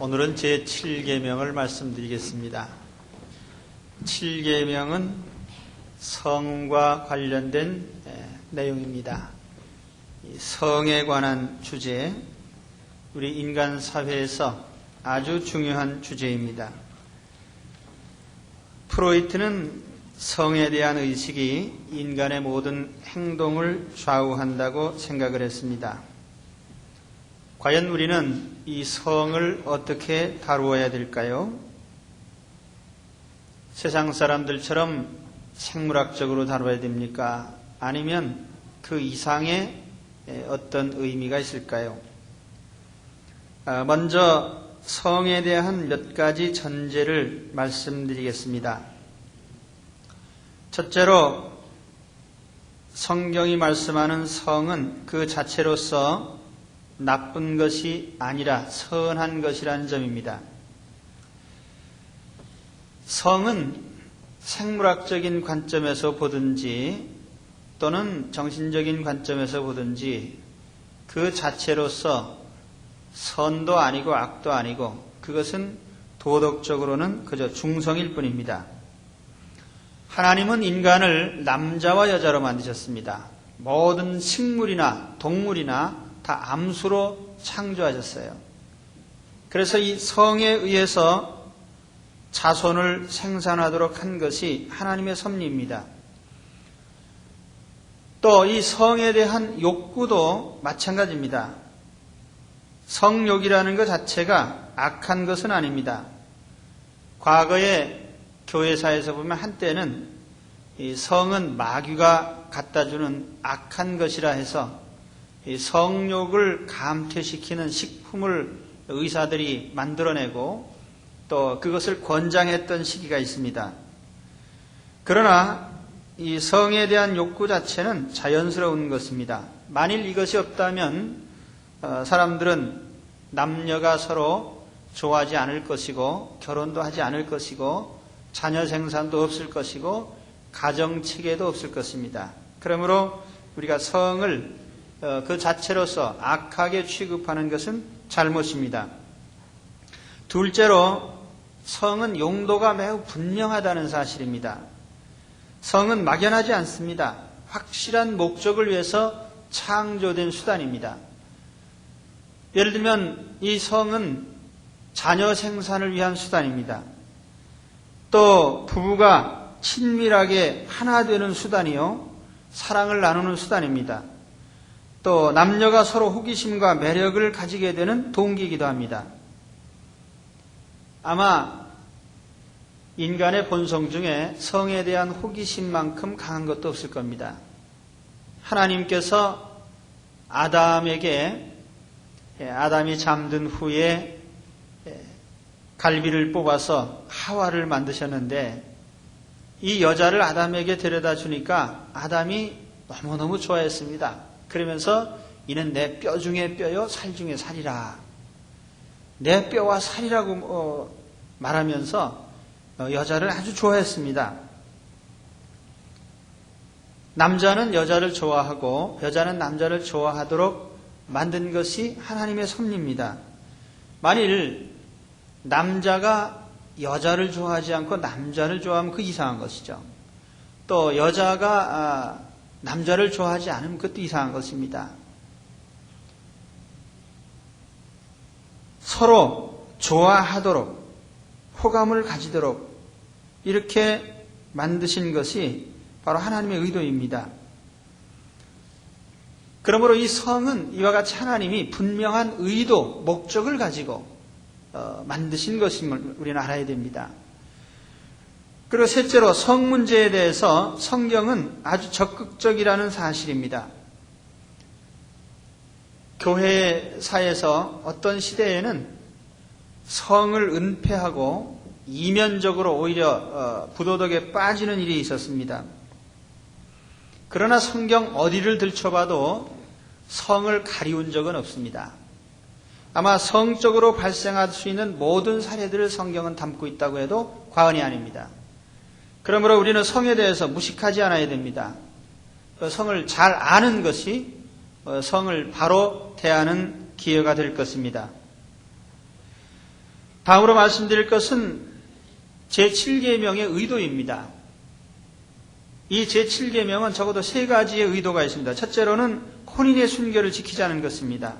오늘은 제7계명을 말씀드리겠습니다. 7계명은 성과 관련된 내용입니다. 성에 관한 주제, 우리 인간 사회에서 아주 중요한 주제입니다. 프로이트는 성에 대한 의식이 인간의 모든 행동을 좌우한다고 생각을 했습니다. 과연 우리는 이 성을 어떻게 다루어야 될까요? 세상 사람들처럼 생물학적으로 다뤄야 됩니까? 아니면 그 이상의 어떤 의미가 있을까요? 먼저 성에 대한 몇 가지 전제를 말씀드리겠습니다. 첫째로 성경이 말씀하는 성은 그 자체로서 나쁜 것이 아니라 선한 것이라는 점입니다. 성은 생물학적인 관점에서 보든지 또는 정신적인 관점에서 보든지 그 자체로서 선도 아니고 악도 아니고 그것은 도덕적으로는 그저 중성일 뿐입니다. 하나님은 인간을 남자와 여자로 만드셨습니다. 모든 식물이나 동물이나 다 암수로 창조하셨어요. 그래서 이 성에 의해서 자손을 생산하도록 한 것이 하나님의 섭리입니다. 또 이 성에 대한 욕구도 마찬가지입니다. 성욕이라는 것 자체가 악한 것은 아닙니다. 과거에 교회사에서 보면 한때는 이 성은 마귀가 갖다주는 악한 것이라 해서 이 성욕을 감퇴시키는 식품을 의사들이 만들어내고 또 그것을 권장했던 시기가 있습니다. 그러나 이 성에 대한 욕구 자체는 자연스러운 것입니다. 만일 이것이 없다면 사람들은 남녀가 서로 좋아하지 않을 것이고 결혼도 하지 않을 것이고 자녀 생산도 없을 것이고 가정체계도 없을 것입니다. 그러므로 우리가 성을 그 자체로서 악하게 취급하는 것은 잘못입니다. 둘째로 성은 용도가 매우 분명하다는 사실입니다. 성은 막연하지 않습니다. 확실한 목적을 위해서 창조된 수단입니다. 예를 들면 이 성은 자녀 생산을 위한 수단입니다. 또 부부가 친밀하게 하나 되는 수단이요, 사랑을 나누는 수단입니다. 또 남녀가 서로 호기심과 매력을 가지게 되는 동기이기도 합니다. 아마 인간의 본성 중에 성에 대한 호기심만큼 강한 것도 없을 겁니다. 하나님께서 아담이 잠든 후에 갈비를 뽑아서 하와를 만드셨는데 이 여자를 아담에게 데려다 주니까 아담이 너무너무 좋아했습니다. 그러면서 이는 내 뼈 중에 뼈요 살 중에 살이라. 내 뼈와 살이라고 말하면서 여자를 아주 좋아했습니다. 남자는 여자를 좋아하고 여자는 남자를 좋아하도록 만든 것이 하나님의 섭리입니다. 만일 남자가 여자를 좋아하지 않고 남자를 좋아하면 그 이상한 것이죠. 또 여자가 남자를 좋아하지 않으면 그것도 이상한 것입니다. 서로 좋아하도록 호감을 가지도록 이렇게 만드신 것이 바로 하나님의 의도입니다. 그러므로 이 성은 이와 같이 하나님이 분명한 의도, 목적을 가지고 만드신 것임을 우리는 알아야 됩니다. 그리고 셋째로 성 문제에 대해서 성경은 아주 적극적이라는 사실입니다. 교회사에서 어떤 시대에는 성을 은폐하고 이면적으로 오히려 부도덕에 빠지는 일이 있었습니다. 그러나 성경 어디를 들춰봐도 성을 가리운 적은 없습니다. 아마 성적으로 발생할 수 있는 모든 사례들을 성경은 담고 있다고 해도 과언이 아닙니다. 그러므로 우리는 성에 대해서 무식하지 않아야 됩니다. 성을 잘 아는 것이 성을 바로 대하는 기회가 될 것입니다. 다음으로 말씀드릴 것은 제7계명의 의도입니다. 이 제7계명은 적어도 3가지의 의도가 있습니다. 첫째로는 혼인의 순결을 지키자는 것입니다.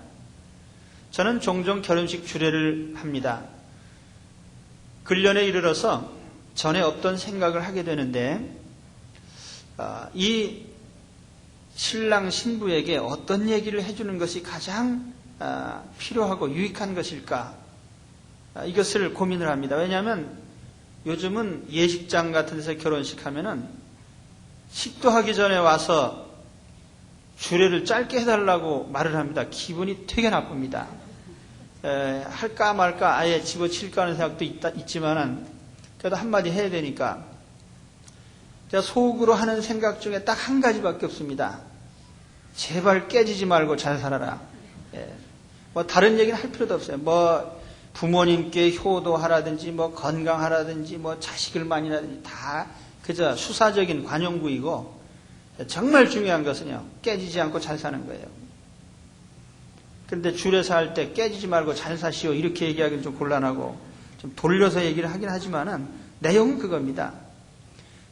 저는 종종 결혼식 주례를 합니다. 근련에 이르러서 전에 없던 생각을 하게 되는데 이 신랑 신부에게 어떤 얘기를 해주는 것이 가장 필요하고 유익한 것일까? 이것을 고민을 합니다. 왜냐하면 요즘은 예식장 같은 데서 결혼식 하면은 식도하기 전에 와서 주례를 짧게 해달라고 말을 합니다. 기분이 되게 나쁩니다. 할까 말까 아예 집어칠까 하는 생각도 있지만은 그래도 한마디 해야 되니까 제가 속으로 하는 생각 중에 딱 한 가지밖에 없습니다. 제발 깨지지 말고 잘 살아라. 뭐 다른 얘기는 할 필요도 없어요. 뭐 부모님께 효도하라든지 뭐 건강하라든지 뭐 자식을 많이 낳든지 다 그저 수사적인 관용구이고 정말 중요한 것은요. 깨지지 않고 잘 사는 거예요. 그런데 주례사 할 때 깨지지 말고 잘 사시오 이렇게 얘기하기는 좀 곤란하고 좀 돌려서 얘기를 하긴 하지만은 내용은 그겁니다.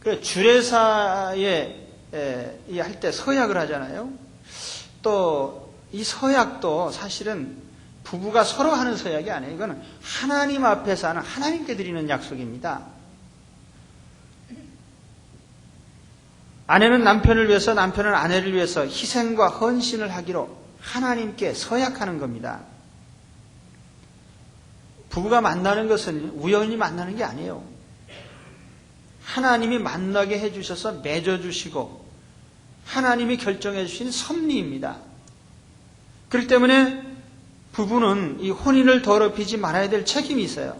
그래 주례사에 할 때 서약을 하잖아요. 또 이 서약도 사실은 부부가 서로 하는 서약이 아니에요. 이거는 하나님 앞에서 하는 하나님께 드리는 약속입니다. 아내는 남편을 위해서 남편은 아내를 위해서 희생과 헌신을 하기로 하나님께 서약하는 겁니다. 부부가 만나는 것은 우연히 만나는 게 아니에요. 하나님이 만나게 해주셔서 맺어주시고 하나님이 결정해 주신 섭리입니다. 그렇기 때문에 부부는 이 혼인을 더럽히지 말아야 될 책임이 있어요.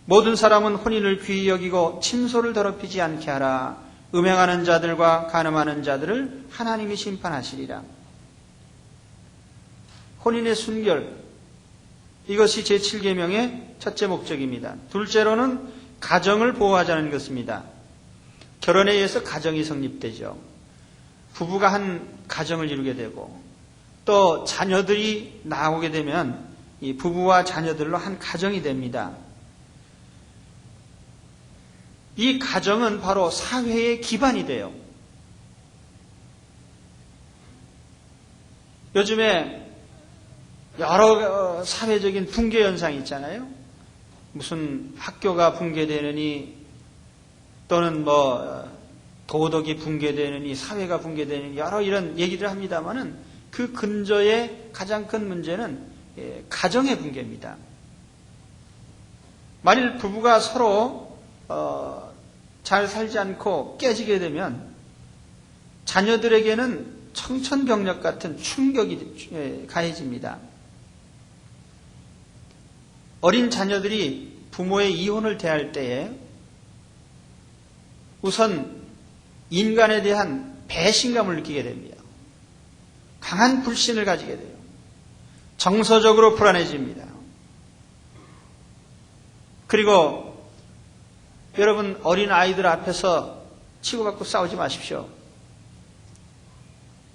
모든 사람은 혼인을 귀히 여기고 침소를 더럽히지 않게 하라. 음행하는 자들과 간음하는 자들을 하나님이 심판하시리라. 혼인의 순결, 이것이 제7계명의 첫째 목적입니다. 둘째로는 가정을 보호하자는 것입니다. 결혼에 의해서 가정이 성립되죠. 부부가 한 가정을 이루게 되고 또 자녀들이 나오게 되면 이 부부와 자녀들로 한 가정이 됩니다. 이 가정은 바로 사회의 기반이 돼요. 요즘에 여러 사회적인 붕괴 현상이 있잖아요. 무슨 학교가 붕괴되느니 또는 뭐 도덕이 붕괴되느니 사회가 붕괴되느니 여러 이런 얘기를 합니다만은 그 근저의 가장 큰 문제는 가정의 붕괴입니다. 만일 부부가 서로 잘 살지 않고 깨지게 되면 자녀들에게는 청천벽력 같은 충격이 가해집니다. 어린 자녀들이 부모의 이혼을 대할 때에 우선 인간에 대한 배신감을 느끼게 됩니다. 강한 불신을 가지게 돼요. 정서적으로 불안해집니다. 그리고 여러분 어린 아이들 앞에서 치고받고 싸우지 마십시오.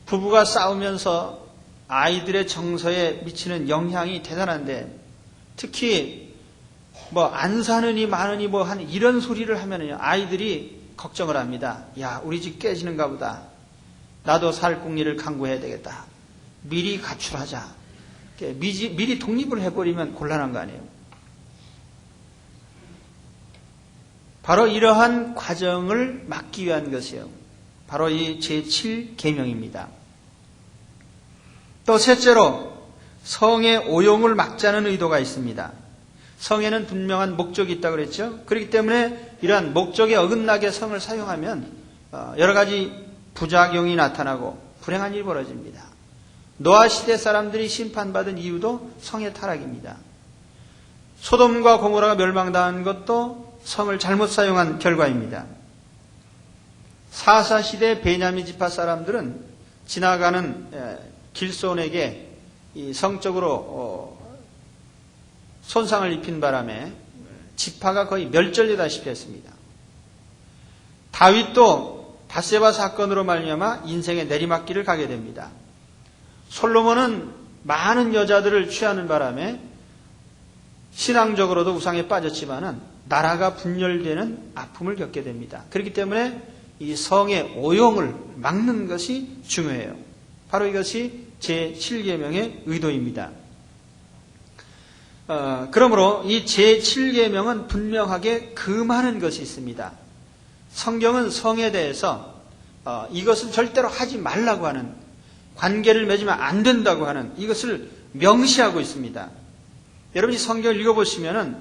부부가 싸우면서 아이들의 정서에 미치는 영향이 대단한데 특히 뭐 안 사느니 마느니 뭐 한 이런 소리를 하면요 아이들이 걱정을 합니다. 야 우리 집 깨지는가 보다. 나도 살 궁리를 강구해야 되겠다. 미리 가출하자. 미리 독립을 해버리면 곤란한 거 아니에요. 바로 이러한 과정을 막기 위한 것이에요. 바로 이 제7계명입니다. 또 셋째로 성의 오용을 막자는 의도가 있습니다. 성에는 분명한 목적이 있다고 그랬죠. 그렇기 때문에 이러한 목적에 어긋나게 성을 사용하면 여러 가지 부작용이 나타나고 불행한 일이 벌어집니다. 노아 시대 사람들이 심판받은 이유도 성의 타락입니다. 소돔과 고모라가 멸망당한 것도 성을 잘못 사용한 결과입니다. 사사시대 베냐민 지파 사람들은 지나가는 길손에게 성적으로 손상을 입힌 바람에 지파가 거의 멸절되다시피 했습니다. 다윗도 밧세바 사건으로 말미암아 인생의 내리막길을 가게 됩니다. 솔로몬은 많은 여자들을 취하는 바람에 신앙적으로도 우상에 빠졌지만은 나라가 분열되는 아픔을 겪게 됩니다. 그렇기 때문에 이 성의 오용을 막는 것이 중요해요. 바로 이것이 제7계명의 의도입니다. 그러므로 이 제7계명은 분명하게 금하는 것이 있습니다. 성경은 성에 대해서 이것은 절대로 하지 말라고 하는, 관계를 맺으면 안 된다고 하는 이것을 명시하고 있습니다. 여러분이 성경을 읽어보시면은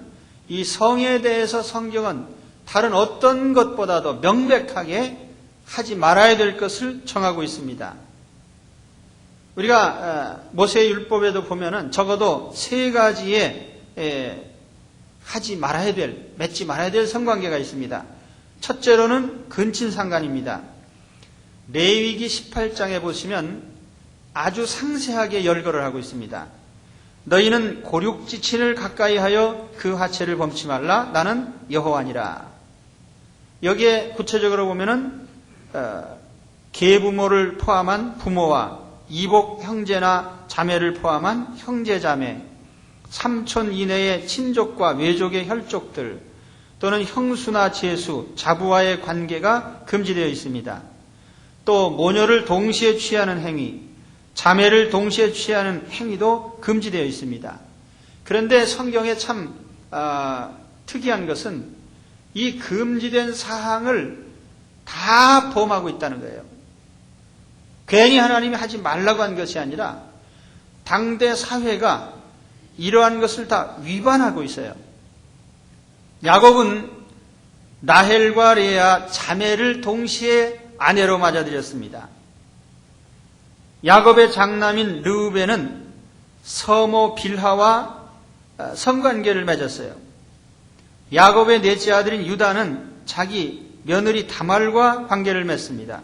이 성에 대해서 성경은 다른 어떤 것보다도 명백하게 하지 말아야 될 것을 정하고 있습니다. 우리가 모세의 율법에도 보면은 적어도 3가지의 하지 말아야 될, 맺지 말아야 될 성관계가 있습니다. 첫째로는 근친상간입니다. 레위기 18장에 보시면 아주 상세하게 열거를 하고 있습니다. 너희는 고륙지친을 가까이 하여 그 하체를 범치 말라. 나는 여호와니라. 여기에 구체적으로 보면은 계부모를 포함한 부모와 이복 형제나 자매를 포함한 형제 자매, 삼촌 이내의 친족과 외족의 혈족들 또는 형수나 제수, 자부와의 관계가 금지되어 있습니다. 또 모녀를 동시에 취하는 행위, 자매를 동시에 취하는 행위도 금지되어 있습니다. 그런데 성경에 참 특이한 것은 이 금지된 사항을 다 범하고 있다는 거예요. 괜히 하나님이 하지 말라고 한 것이 아니라 당대 사회가 이러한 것을 다 위반하고 있어요. 야곱은 라헬과 레아 자매를 동시에 아내로 맞아들였습니다. 야곱의 장남인 르우벤은 서모 빌하와 성관계를 맺었어요. 야곱의 넷째 아들인 유다는 자기 며느리 다말과 관계를 맺습니다.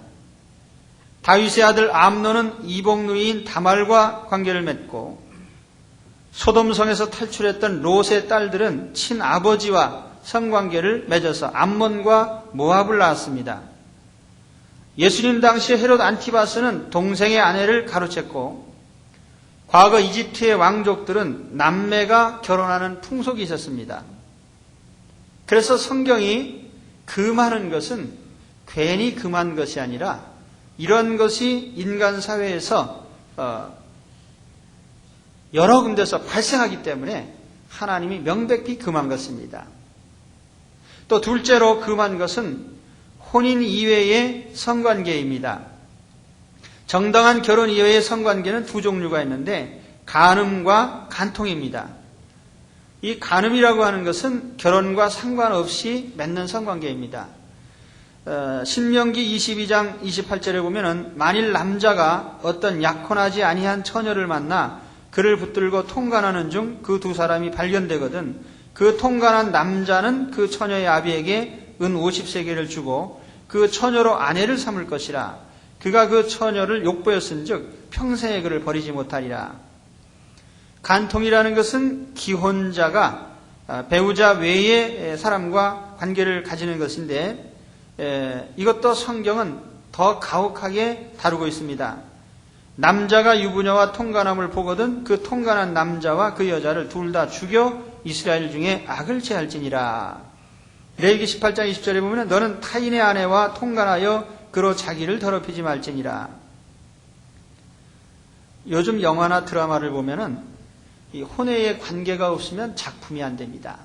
다윗의 아들 암논은 이복누이인 다말과 관계를 맺고, 소돔성에서 탈출했던 롯의 딸들은 친아버지와 성관계를 맺어서 암몬과 모압을 낳았습니다. 예수님 당시에 헤롯 안티바스는 동생의 아내를 가로챘고, 과거 이집트의 왕족들은 남매가 결혼하는 풍속이 있었습니다. 그래서 성경이 금하는 것은 괜히 금한 것이 아니라 이런 것이 인간 사회에서 여러 군데서 발생하기 때문에 하나님이 명백히 금한 것입니다. 또 둘째로 금한 것은 혼인 이외의 성관계입니다. 정당한 결혼 이외의 성관계는 두 종류가 있는데 간음과 간통입니다. 이 간음이라고 하는 것은 결혼과 상관없이 맺는 성관계입니다. 신명기 22장 28절에 보면은 만일 남자가 어떤 약혼하지 아니한 처녀를 만나 그를 붙들고 통간하는 중 그 두 사람이 발견되거든 그 통간한 남자는 그 처녀의 아비에게 은 50세겔을 주고 그 처녀로 아내를 삼을 것이라. 그가 그 처녀를 욕보였은즉 평생에 그를 버리지 못하리라. 간통이라는 것은 기혼자가 배우자 외의 사람과 관계를 가지는 것인데, 이것도 성경은 더 가혹하게 다루고 있습니다. 남자가 유부녀와 통간함을 보거든 그 통간한 남자와 그 여자를 둘 다 죽여 이스라엘 중에 악을 제할지니라. 레위기 18장 20절에 보면 너는 타인의 아내와 통간하여 그로 자기를 더럽히지 말지니라. 요즘 영화나 드라마를 보면은 이 혼외의 관계가 없으면 작품이 안 됩니다.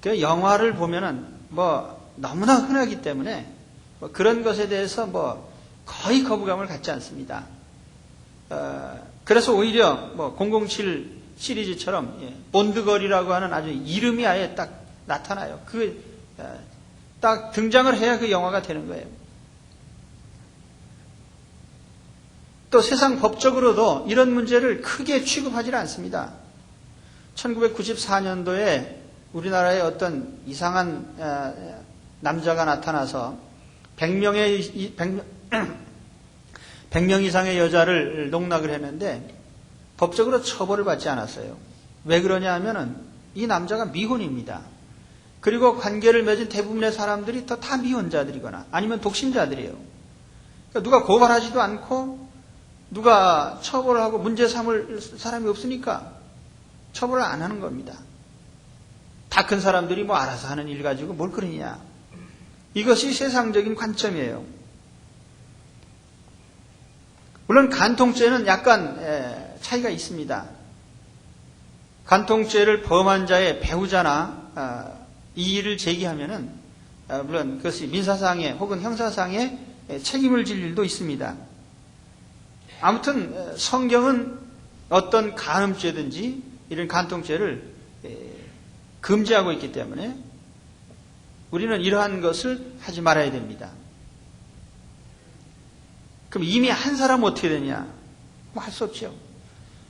그 영화를 보면은 너무나 흔하기 때문에 그런 것에 대해서 거의 거부감을 갖지 않습니다. 그래서 오히려 007 시리즈처럼 본드걸이라고 하는 아주 이름이 아예 딱 나타나요. 딱 등장을 해야 그 영화가 되는 거예요. 또 세상 법적으로도 이런 문제를 크게 취급하지 않습니다. 1994년도에 우리나라에 어떤 이상한 남자가 나타나서 100명 이상의 여자를 농락을 했는데 법적으로 처벌을 받지 않았어요. 왜 그러냐 하면은 이 남자가 미혼입니다. 그리고 관계를 맺은 대부분의 사람들이 다 미혼자들이거나 아니면 독신자들이에요. 그러니까 누가 고발하지도 않고 누가 처벌하고 문제 삼을 사람이 없으니까 처벌을 안 하는 겁니다. 다 큰 사람들이 뭐 알아서 하는 일 가지고 뭘 그러냐. 이것이 세상적인 관점이에요. 물론 간통죄는 약간 차이가 있습니다. 간통죄를 범한 자의 배우자나 이의를 제기하면은 물론 그것이 민사상의 혹은 형사상의 책임을 질 일도 있습니다. 아무튼 성경은 어떤 간음죄든지 이런 간통죄를 금지하고 있기 때문에 우리는 이러한 것을 하지 말아야 됩니다. 그럼 이미 한 사람은 어떻게 되냐? 뭐 할 수 없죠.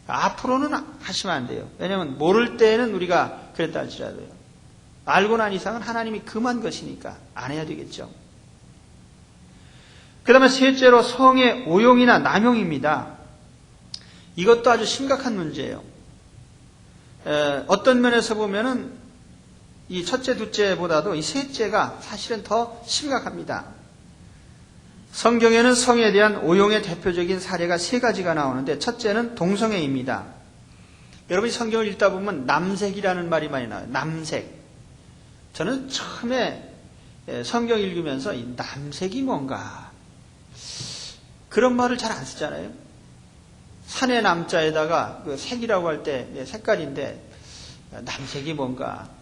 앞으로는 하시면 안 돼요. 왜냐하면 모를 때에는 우리가 그랬다 할지라도요. 알고 난 이상은 하나님이 금한 것이니까 안 해야 되겠죠. 그 다음에 셋째로 성의 오용이나 남용입니다. 이것도 아주 심각한 문제예요. 어떤 면에서 보면은 이 첫째, 둘째보다도 이 셋째가 사실은 더 심각합니다. 성경에는 성에 대한 오용의 대표적인 사례가 세 가지가 나오는데 첫째는 동성애입니다. 여러분이 성경을 읽다 보면 남색이라는 말이 많이 나와요. 남색. 저는 처음에 성경 읽으면서 이 남색이 뭔가 그런 말을 잘 안 쓰잖아요. 산의 남자에다가 그 색이라고 할 때 색깔인데 남색이 뭔가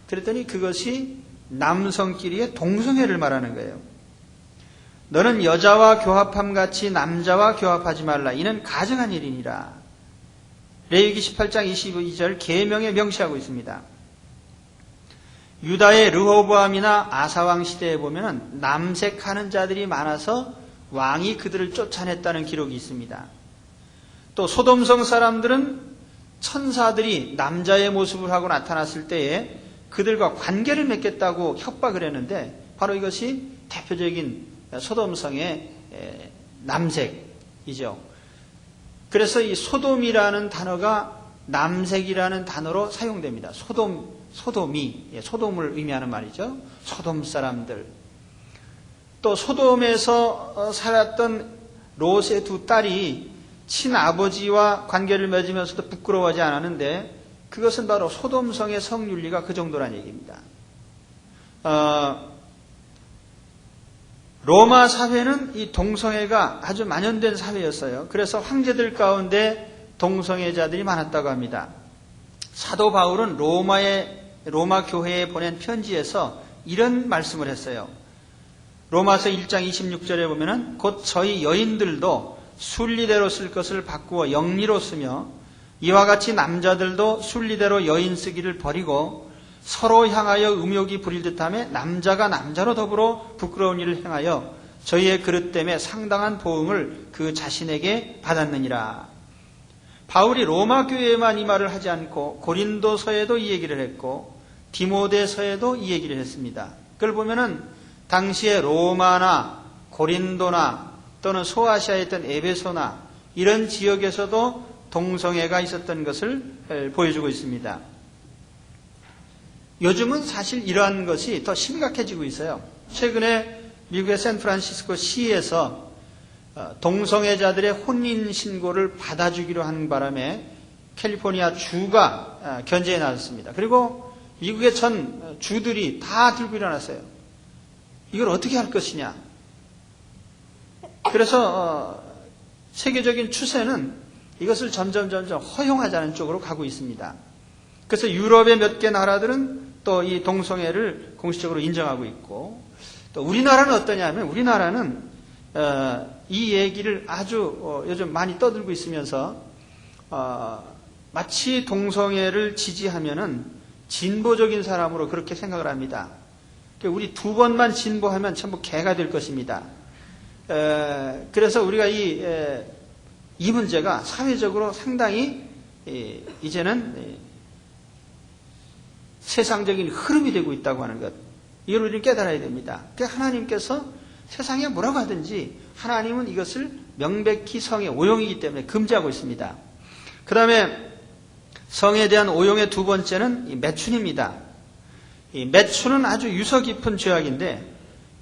그랬더니 그것이 남성끼리의 동성애를 말하는 거예요. 너는 여자와 교합함 같이 남자와 교합하지 말라. 이는 가증한 일이니라. 레위기 18장 22절 계명에 명시하고 있습니다. 유다의 르호보암이나 아사왕 시대에 보면 남색하는 자들이 많아서 왕이 그들을 쫓아냈다는 기록이 있습니다. 또 소돔성 사람들은 천사들이 남자의 모습을 하고 나타났을 때에 그들과 관계를 맺겠다고 협박을 했는데 바로 이것이 대표적인 소돔성의 남색이죠. 그래서 이 소돔이라는 단어가 남색이라는 단어로 사용됩니다. 소돔이 소돔을 의미하는 말이죠. 소돔 사람들. 또 소돔에서 살았던 롯의 두 딸이 친아버지와 관계를 맺으면서도 부끄러워하지 않았는데 그것은 바로 소돔성의 성윤리가 그 정도란 얘기입니다. 로마 사회는 이 동성애가 아주 만연된 사회였어요. 그래서 황제들 가운데 동성애자들이 많았다고 합니다. 사도 바울은 로마 교회에 보낸 편지에서 이런 말씀을 했어요. 로마서 1장 26절에 보면은 곧 저희 여인들도 순리대로 쓸 것을 바꾸어 영리로 쓰며 이와 같이 남자들도 순리대로 여인 쓰기를 버리고 서로 향하여 음욕이 부릴 듯하며 남자가 남자로 더불어 부끄러운 일을 행하여 저희의 그릇 때문에 상당한 보응을 그 자신에게 받았느니라. 바울이 로마 교회에만 이 말을 하지 않고 고린도서에도 이 얘기를 했고 디모데서에도 이 얘기를 했습니다. 그걸 보면은 당시에 로마나 고린도나 또는 소아시아에 있던 에베소나 이런 지역에서도 동성애가 있었던 것을 보여주고 있습니다. 요즘은 사실 이러한 것이 더 심각해지고 있어요. 최근에 미국의 샌프란시스코 시에서 동성애자들의 혼인 신고를 받아주기로 하는 바람에 캘리포니아 주가 견제에 나섰습니다. 그리고 미국의 전 주들이 다 들고 일어났어요. 이걸 어떻게 할 것이냐. 그래서 세계적인 추세는 이것을 점점 허용하자는 쪽으로 가고 있습니다. 그래서 유럽의 몇 개 나라들은 또 이 동성애를 공식적으로 인정하고 있고 또 우리나라는 어떠냐면 우리나라는 이 얘기를 아주 요즘 많이 떠들고 있으면서 마치 동성애를 지지하면은 진보적인 사람으로 그렇게 생각을 합니다. 우리 두 번만 진보하면 전부 개가 될 것입니다. 그래서 우리가 이 문제가 사회적으로 상당히 이제는 세상적인 흐름이 되고 있다고 하는 것, 이걸 우리는 깨달아야 됩니다. 그러니까 하나님께서 세상에 뭐라고 하든지 하나님은 이것을 명백히 성의 오용이기 때문에 금지하고 있습니다. 그 다음에 성에 대한 오용의 두 번째는 이 매춘입니다. 이 매춘은 아주 유서 깊은 죄악인데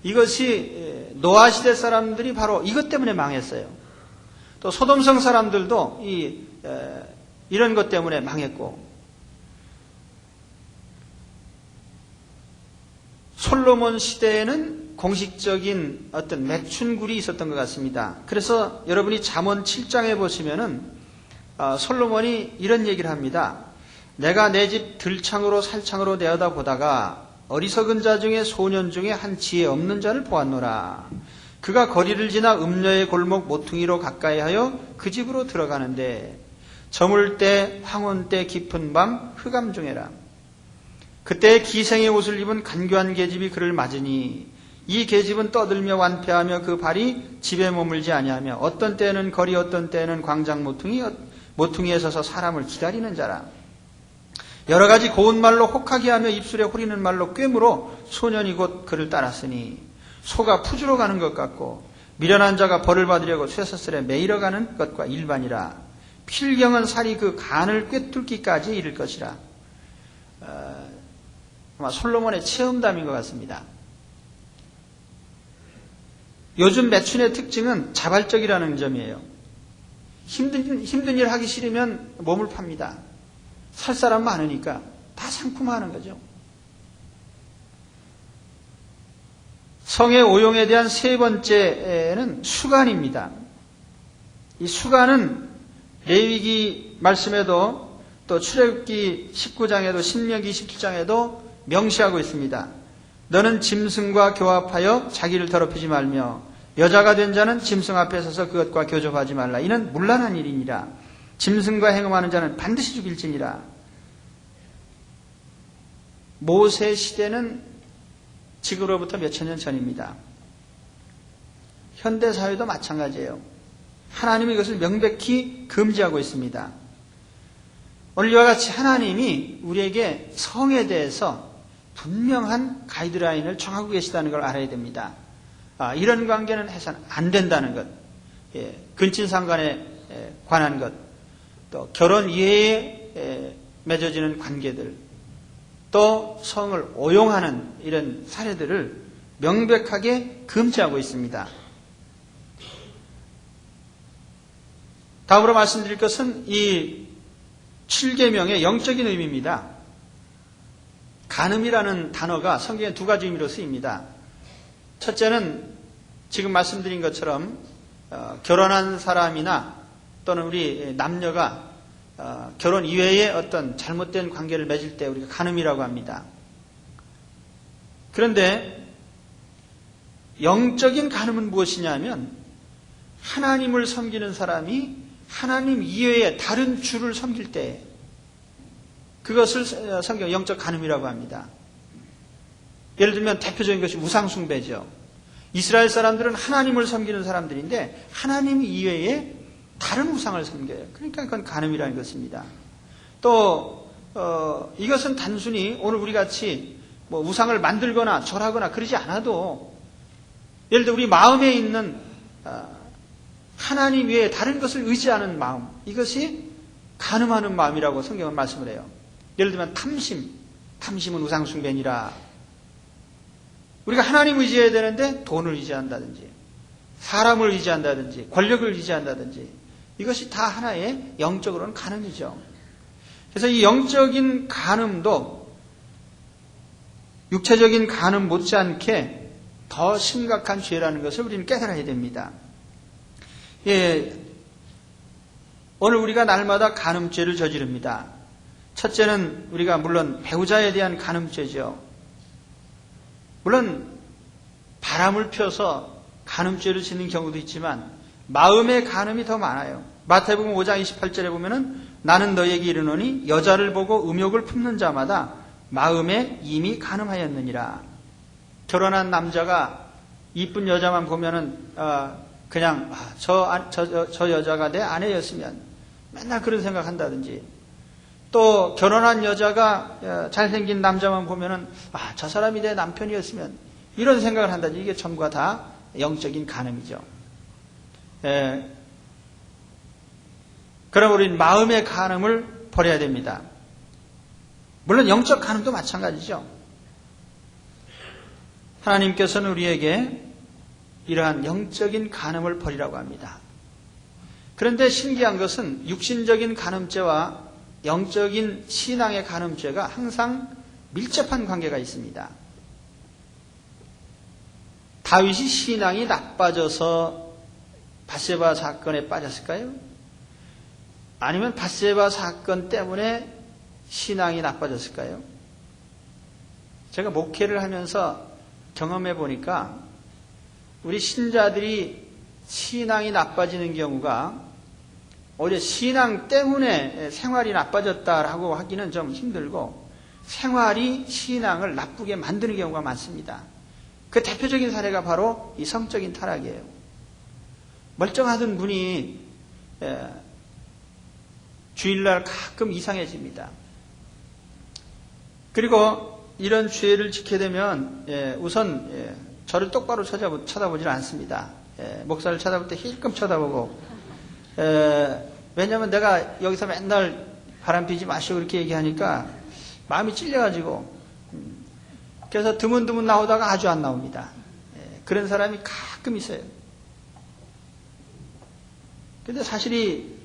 이것이 노아 시대 사람들이 바로 이것 때문에 망했어요. 또 소돔성 사람들도 이런 것 때문에 망했고 솔로몬 시대에는 공식적인 어떤 매춘굴이 있었던 것 같습니다. 그래서 여러분이 잠언 7장에 보시면은 솔로몬이 이런 얘기를 합니다. 내가 내 집 들창으로 살창으로 내어다 보다가 어리석은 자 중에 소년 중에 한 지혜 없는 자를 보았노라. 그가 거리를 지나 음녀의 골목 모퉁이로 가까이 하여 그 집으로 들어가는데 저물 때 황혼 때 깊은 밤 흑암 중에라. 그때 기생의 옷을 입은 간교한 계집이 그를 맞으니 이 계집은 떠들며 완패하며 그 발이 집에 머물지 아니하며 어떤 때는 거리 어떤 때는 광장 모퉁이에 서서 사람을 기다리는 자라. 여러 가지 고운 말로 혹하게 하며 입술에 호리는 말로 꿰물어 소년이 곧 그를 따랐으니 소가 푸주러 가는 것 같고 미련한 자가 벌을 받으려고 쇠사슬에 매이러 가는 것과 일반이라. 필경은 살이 그 간을 꿰뚫기까지 이를 것이라. 아마 솔로몬의 체험담인 것 같습니다. 요즘 매춘의 특징은 자발적이라는 점이에요. 힘든 일 하기 싫으면 몸을 팝니다. 살 사람 많으니까 다 상품화하는 거죠. 성의 오용에 대한 세 번째는 수간입니다. 이 수간은 레위기 말씀에도 또 출애굽기 19장에도 신명기 17장에도 명시하고 있습니다. 너는 짐승과 교합하여 자기를 더럽히지 말며 여자가 된 자는 짐승 앞에 서서 그것과 교접하지 말라. 이는 문란한 일이니라. 짐승과 행음하는 자는 반드시 죽일지니라. 모세 시대는 지금으로부터 몇천 년 전입니다. 현대사회도 마찬가지예요. 하나님이 이것을 명백히 금지하고 있습니다. 오늘 이와 같이 하나님이 우리에게 성에 대해서 분명한 가이드라인을 정하고 계시다는 걸 알아야 됩니다. 이런 관계는 해서는 안 된다는 것, 근친상간에 관한 것, 또 결혼 이외에 맺어지는 관계들, 또 성을 오용하는 이런 사례들을 명백하게 금지하고 있습니다. 다음으로 말씀드릴 것은 이 7계명의 영적인 의미입니다. 간음이라는 단어가 성경에 두 가지 의미로 쓰입니다. 첫째는 지금 말씀드린 것처럼 결혼한 사람이나 또는 우리 남녀가 결혼 이외에 어떤 잘못된 관계를 맺을 때 우리가 간음이라고 합니다. 그런데 영적인 간음은 무엇이냐면 하나님을 섬기는 사람이 하나님 이외에 다른 주를 섬길 때 그것을 성경 영적 간음이라고 합니다. 예를 들면 대표적인 것이 우상숭배죠. 이스라엘 사람들은 하나님을 섬기는 사람들인데 하나님 이외에 다른 우상을 섬겨요. 그러니까 그건 간음이라는 것입니다. 또 이것은 단순히 오늘 우리 같이 뭐 우상을 만들거나 절하거나 그러지 않아도 예를 들어 우리 마음에 있는 하나님 외에 다른 것을 의지하는 마음, 이것이 간음하는 마음이라고 성경은 말씀을 해요. 예를 들면 탐심은 우상숭배니라. 우리가 하나님 의지해야 되는데 돈을 의지한다든지 사람을 의지한다든지 권력을 의지한다든지 이것이 다 하나의 영적으로는 간음이죠. 그래서 이 영적인 간음도 육체적인 간음 못지않게 더 심각한 죄라는 것을 우리는 깨달아야 됩니다. 오늘 우리가 날마다 간음죄를 저지릅니다. 첫째는 우리가 물론 배우자에 대한 간음죄죠. 물론 바람을 펴서 간음죄를 짓는 경우도 있지만 마음의 간음이 더 많아요. 마태복음 5장 28절에 보면은 나는 너에게 이르노니 여자를 보고 음욕을 품는 자마다 마음에 이미 간음하였느니라. 결혼한 남자가 이쁜 여자만 보면은 그냥 저 여자가 내 아내였으면 맨날 그런 생각한다든지, 또 결혼한 여자가 잘생긴 남자만 보면은 저 사람이 내 남편이었으면 이런 생각을 한다든지, 이게 전부 다 영적인 간음이죠. 그럼 우리는 마음의 간음을 버려야 됩니다. 물론 영적 간음도 마찬가지죠. 하나님께서는 우리에게 이러한 영적인 간음을 버리라고 합니다. 그런데 신기한 것은 육신적인 간음죄와 영적인 신앙의 간음죄가 항상 밀접한 관계가 있습니다. 다윗이 신앙이 나빠져서 밧세바 사건에 빠졌을까요? 아니면 밧세바 사건 때문에 신앙이 나빠졌을까요? 제가 목회를 하면서 경험해 보니까 우리 신자들이 신앙이 나빠지는 경우가 오히려 신앙 때문에 생활이 나빠졌다라고 하기는 좀 힘들고 생활이 신앙을 나쁘게 만드는 경우가 많습니다. 그 대표적인 사례가 바로 이 성적인 타락이에요. 멀쩡하던 분이 주일날 가끔 이상해집니다. 그리고 이런 죄를 지게 되면 우선 저를 똑바로 쳐다보질 않습니다. 목사를 쳐다볼 때 힐끔 쳐다보고 왜냐하면 내가 여기서 맨날 바람 피지 마시고 그렇게 얘기하니까 마음이 찔려가지고 그래서 드문드문 나오다가 아주 안 나옵니다. 그런 사람이 가끔 있어요. 근데 사실이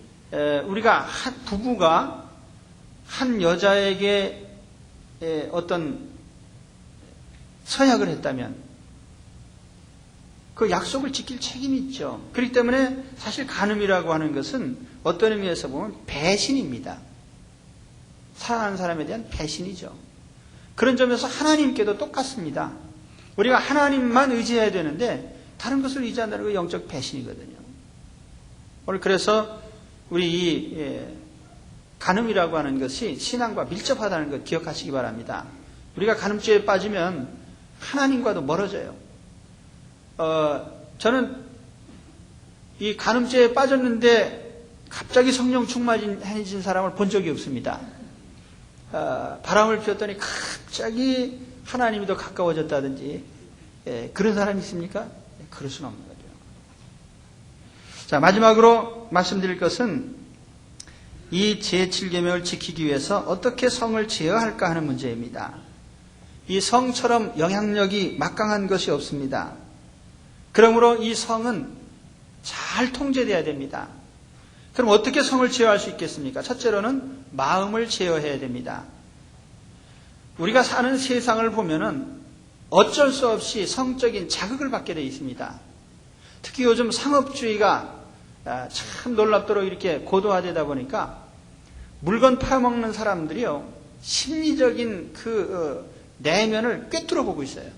우리가 부부가 한 여자에게 어떤 서약을 했다면 그 약속을 지킬 책임이 있죠. 그렇기 때문에 사실 간음이라고 하는 것은 어떤 의미에서 보면 배신입니다. 사랑하는 사람에 대한 배신이죠. 그런 점에서 하나님께도 똑같습니다. 우리가 하나님만 의지해야 되는데 다른 것을 의지한다는 건 영적 배신이거든요. 오늘 그래서 우리 이 간음이라고 하는 것이 신앙과 밀접하다는 것 기억하시기 바랍니다. 우리가 간음죄에 빠지면 하나님과도 멀어져요. 저는 이 간음죄에 빠졌는데 갑자기 성령 충만해진 사람을 본 적이 없습니다. 바람을 피웠더니 갑자기 하나님이 더 가까워졌다든지 그런 사람이 있습니까? 그럴 수는 없는 거죠. 자, 마지막으로 말씀드릴 것은 이 제7계명을 지키기 위해서 어떻게 성을 제어할까 하는 문제입니다. 이 성처럼 영향력이 막강한 것이 없습니다. 그러므로 이 성은 잘 통제돼야 됩니다. 그럼 어떻게 성을 제어할 수 있겠습니까? 첫째로는 마음을 제어해야 됩니다. 우리가 사는 세상을 보면은 어쩔 수 없이 성적인 자극을 받게 되어 있습니다. 특히 요즘 상업주의가 참 놀랍도록 이렇게 고도화되다 보니까 물건 팔아먹는 사람들이요, 심리적인 그 내면을 꿰뚫어 보고 있어요.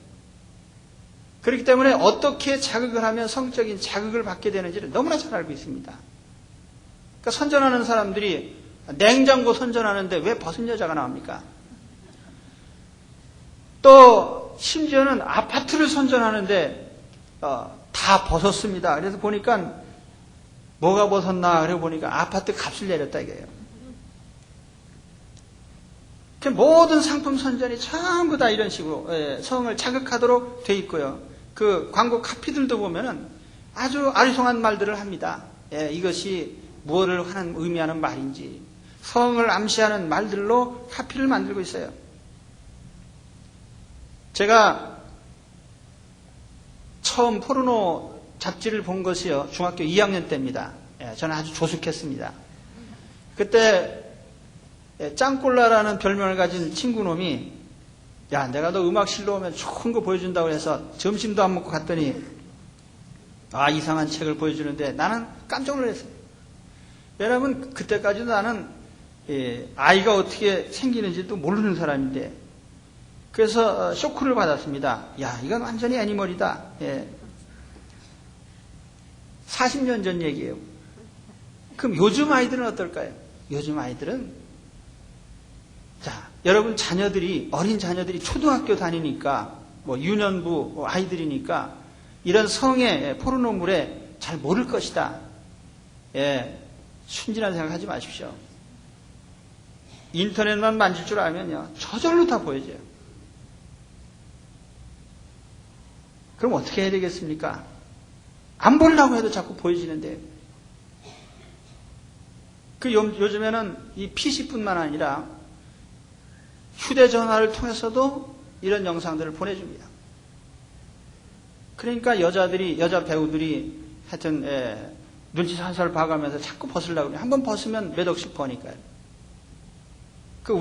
그렇기 때문에 어떻게 자극을 하면 성적인 자극을 받게 되는지를 너무나 잘 알고 있습니다. 그러니까 선전하는 사람들이 냉장고 선전하는데 왜 벗은 여자가 나옵니까? 또 심지어는 아파트를 선전하는데 다 벗었습니다. 그래서 보니까 뭐가 벗었나 그래 보니까 아파트 값을 내렸다 이거예요. 모든 상품 선전이 전부 다 이런 식으로 성을 자극하도록 돼 있고요. 그 광고 카피들도 보면은 아주 아리송한 말들을 합니다. 이것이 무엇을 의미하는 말인지 성을 암시하는 말들로 카피를 만들고 있어요. 제가 처음 포르노 잡지를 본 것이요, 중학교 2학년 때입니다. 저는 아주 조숙했습니다. 그때 짱꼴라라는 별명을 가진 친구놈이 야, 내가 너 음악실로 오면 좋은 거 보여준다고 해서 점심도 안 먹고 갔더니 이상한 책을 보여주는데 나는 깜짝 놀랐어요. 왜냐하면 그때까지도 나는 아이가 어떻게 생기는지도 모르는 사람인데 그래서 쇼크를 받았습니다. 야, 이건 완전히 애니멀이다. 40년 전 얘기예요. 그럼 요즘 아이들은 어떨까요? 요즘 아이들은 여러분 어린 자녀들이 초등학교 다니니까 유년부 아이들이니까 이런 성의 포르노물에 잘 모를 것이다. 순진한 생각하지 마십시오. 인터넷만 만질 줄 알면요, 저절로 다 보여져요. 그럼 어떻게 해야 되겠습니까? 안 보려고 해도 자꾸 보여지는데. 요즘에는 이 PC뿐만 아니라 휴대전화를 통해서도 이런 영상들을 보내줍니다. 그러니까 여자 배우들이 하여튼, 눈치 살살 봐가면서 자꾸 벗으려고 해요. 한번 벗으면 몇 억씩 버니까요.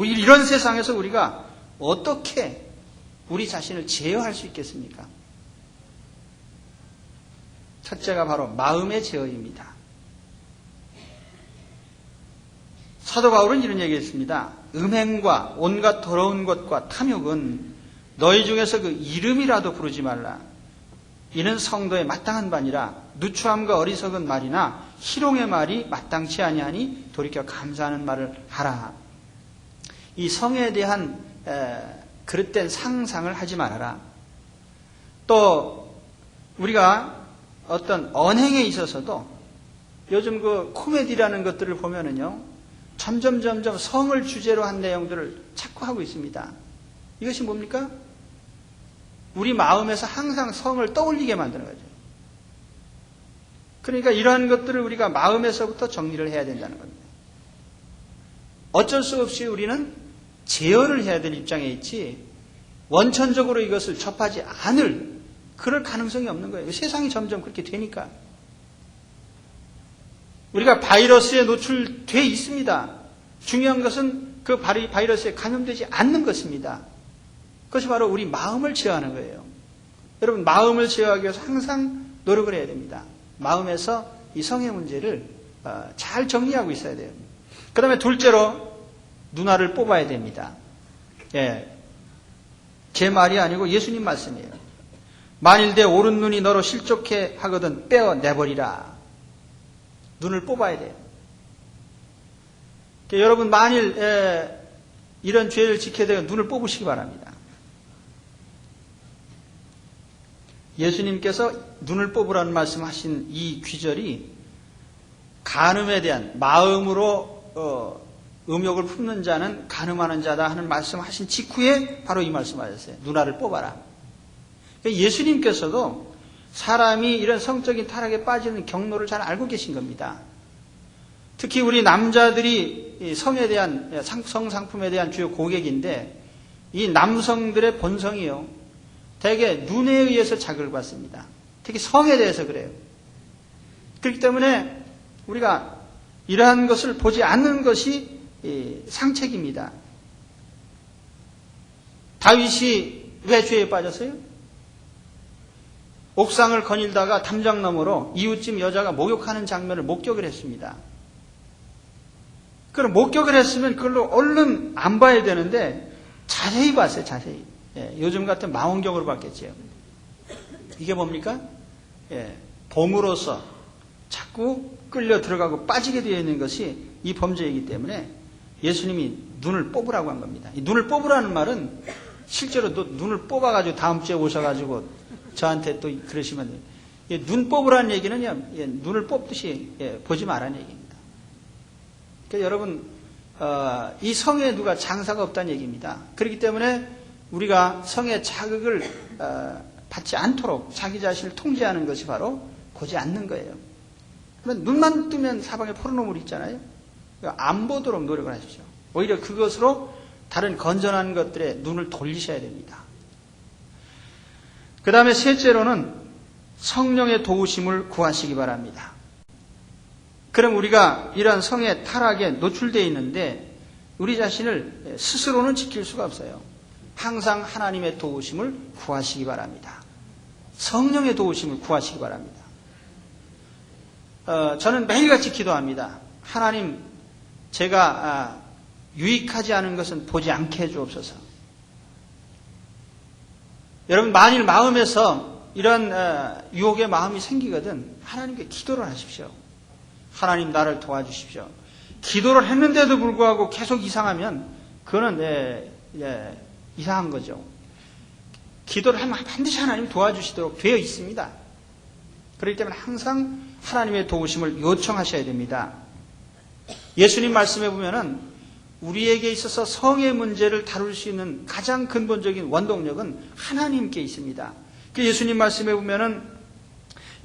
이런 세상에서 우리가 어떻게 우리 자신을 제어할 수 있겠습니까? 첫째가 바로 마음의 제어입니다. 사도 바울은 이런 얘기했습니다. 음행과 온갖 더러운 것과 탐욕은 너희 중에서 그 이름이라도 부르지 말라. 이는 성도의 마땅한 바니라. 누추함과 어리석은 말이나 희롱의 말이 마땅치 아니하니 돌이켜 감사하는 말을 하라. 이 성에 대한 그릇된 상상을 하지 말아라. 또 우리가 어떤 언행에 있어서도 요즘 그 코미디라는 것들을 보면은요, 점점 성을 주제로 한 내용들을 자꾸 하고 있습니다. 이것이 뭡니까? 우리 마음에서 항상 성을 떠올리게 만드는 거죠. 그러니까 이러한 것들을 우리가 마음에서부터 정리를 해야 된다는 겁니다. 어쩔 수 없이 우리는 제어를 해야 될 입장에 있지, 원천적으로 이것을 접하지 않을 그럴 가능성이 없는 거예요. 세상이 점점 그렇게 되니까. 우리가 바이러스에 노출되어 있습니다. 중요한 것은 그 바이러스에 감염되지 않는 것입니다. 그것이 바로 우리 마음을 제어하는 거예요. 여러분, 마음을 제어하기 위해서 항상 노력을 해야 됩니다. 마음에서 이 성의 문제를 잘 정리하고 있어야 돼요. 그 다음에 둘째로 누나를 뽑아야 됩니다. 예, 제 말이 아니고 예수님 말씀이에요. 만일 내 오른 눈이 너로 실족해 하거든 빼어내버리라. 눈을 뽑아야 돼요. 그러니까 여러분, 만일 이런 죄를 지켜야 되면 눈을 뽑으시기 바랍니다. 예수님께서 눈을 뽑으라는 말씀하신 이 귀절이 간음에 대한, 마음으로 음욕을 품는 자는 간음하는 자다 하는 말씀하신 직후에 바로 이 말씀하셨어요. 누나를 뽑아라. 그러니까 예수님께서도 사람이 이런 성적인 타락에 빠지는 경로를 잘 알고 계신 겁니다. 특히 우리 남자들이 성에 대한, 성상품에 대한 주요 고객인데, 이 남성들의 본성이요, 대개 눈에 의해서 자극을 받습니다. 특히 성에 대해서 그래요. 그렇기 때문에 우리가 이러한 것을 보지 않는 것이 상책입니다. 다윗이 왜 죄에 빠졌어요? 옥상을 거닐다가 담장 너머로 이웃집 여자가 목욕하는 장면을 목격을 했습니다. 그럼 목격을 했으면 그걸로 얼른 안 봐야 되는데 자세히 봤어요, 자세히. 예, 요즘 같은 망원경으로 봤겠지요. 이게 뭡니까? 예, 봄으로서 자꾸 끌려 들어가고 빠지게 되어 있는 것이 이 범죄이기 때문에 예수님이 눈을 뽑으라고 한 겁니다. 이 눈을 뽑으라는 말은 실제로 눈을 뽑아가지고 다음 주에 오셔가지고 저한테 또 그러시면 돼요. 예, 눈 뽑으라는 얘기는요, 예, 눈을 뽑듯이 보지 말라는 얘기입니다. 그러니까 여러분, 이 성에 누가 장사가 없다는 얘기입니다. 그렇기 때문에 우리가 성의 자극을 받지 않도록 자기 자신을 통제하는 것이 바로 보지 않는 거예요. 그러면 눈만 뜨면 사방에 포르노물이 있잖아요. 안 보도록 노력을 하십시오. 오히려 그것으로 다른 건전한 것들에 눈을 돌리셔야 됩니다. 그 다음에 셋째로는 성령의 도우심을 구하시기 바랍니다. 그럼 우리가 이러한 성의 타락에 노출되어 있는데 우리 자신을 스스로는 지킬 수가 없어요. 항상 하나님의 도우심을 구하시기 바랍니다. 성령의 도우심을 구하시기 바랍니다. 저는 매일같이 기도합니다. 하나님, 제가 유익하지 않은 것은 보지 않게 해주옵소서. 여러분, 만일 마음에서 이런 유혹의 마음이 생기거든 하나님께 기도를 하십시오. 하나님, 나를 도와주십시오. 기도를 했는데도 불구하고 계속 이상하면 그거는 이상한 거죠. 기도를 하면 반드시 하나님이 도와주시도록 되어 있습니다. 그렇기 때문에 항상 하나님의 도우심을 요청하셔야 됩니다. 예수님 말씀에 보면은 우리에게 있어서 성의 문제를 다룰 수 있는 가장 근본적인 원동력은 하나님께 있습니다. 그 예수님 말씀에 보면은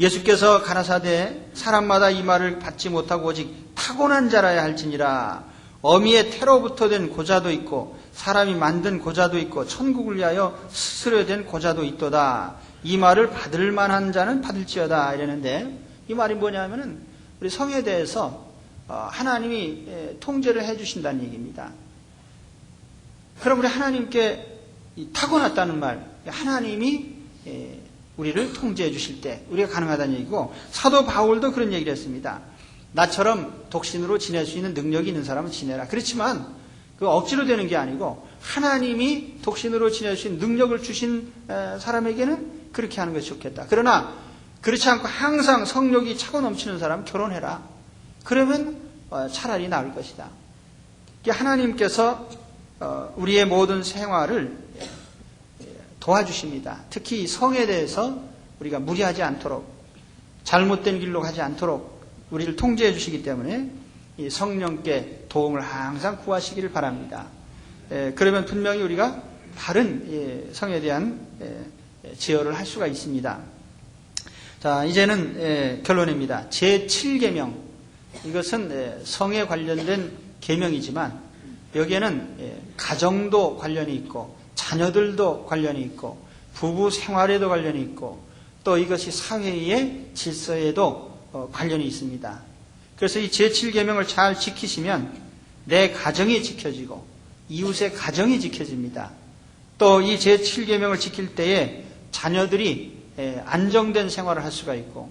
예수께서 가라사대 사람마다 이 말을 받지 못하고 오직 타고난 자라야 할지니라. 어미의 태로부터 된 고자도 있고 사람이 만든 고자도 있고 천국을 위하여 스스로 된 고자도 있도다. 이 말을 받을 만한 자는 받을지어다 이랬는데, 이 말이 뭐냐면은 우리 성에 대해서 하나님이 통제를 해주신다는 얘기입니다. 그럼 우리 하나님께 타고났다는 말, 하나님이 우리를 통제해 주실 때 우리가 가능하다는 얘기고, 사도 바울도 그런 얘기를 했습니다. 나처럼 독신으로 지낼 수 있는 능력이 있는 사람은 지내라. 그렇지만 그 억지로 되는 게 아니고 하나님이 독신으로 지낼 수 있는 능력을 주신 사람에게는 그렇게 하는 것이 좋겠다. 그러나 그렇지 않고 항상 성욕이 차고 넘치는 사람은 결혼해라. 그러면 차라리 나을 것이다. 하나님께서 우리의 모든 생활을 도와주십니다. 특히 성에 대해서 우리가 무리하지 않도록, 잘못된 길로 가지 않도록 우리를 통제해 주시기 때문에 이 성령께 도움을 항상 구하시기를 바랍니다. 그러면 분명히 우리가 바른 성에 대한 제어를 할 수가 있습니다. 자, 이제는 결론입니다. 제7계명, 이것은 성에 관련된 계명이지만 여기에는 가정도 관련이 있고 자녀들도 관련이 있고 부부 생활에도 관련이 있고 또 이것이 사회의 질서에도 관련이 있습니다. 그래서 이 제7계명을 잘 지키시면 내 가정이 지켜지고 이웃의 가정이 지켜집니다. 또 이 제7계명을 지킬 때에 자녀들이 안정된 생활을 할 수가 있고,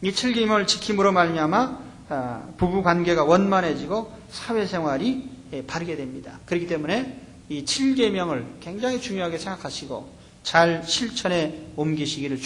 이 7계명을 지킴으로 말미암아 부부 관계가 원만해지고 사회생활이 바르게 됩니다. 그렇기 때문에 이 7계명을 굉장히 중요하게 생각하시고 잘 실천에 옮기시기를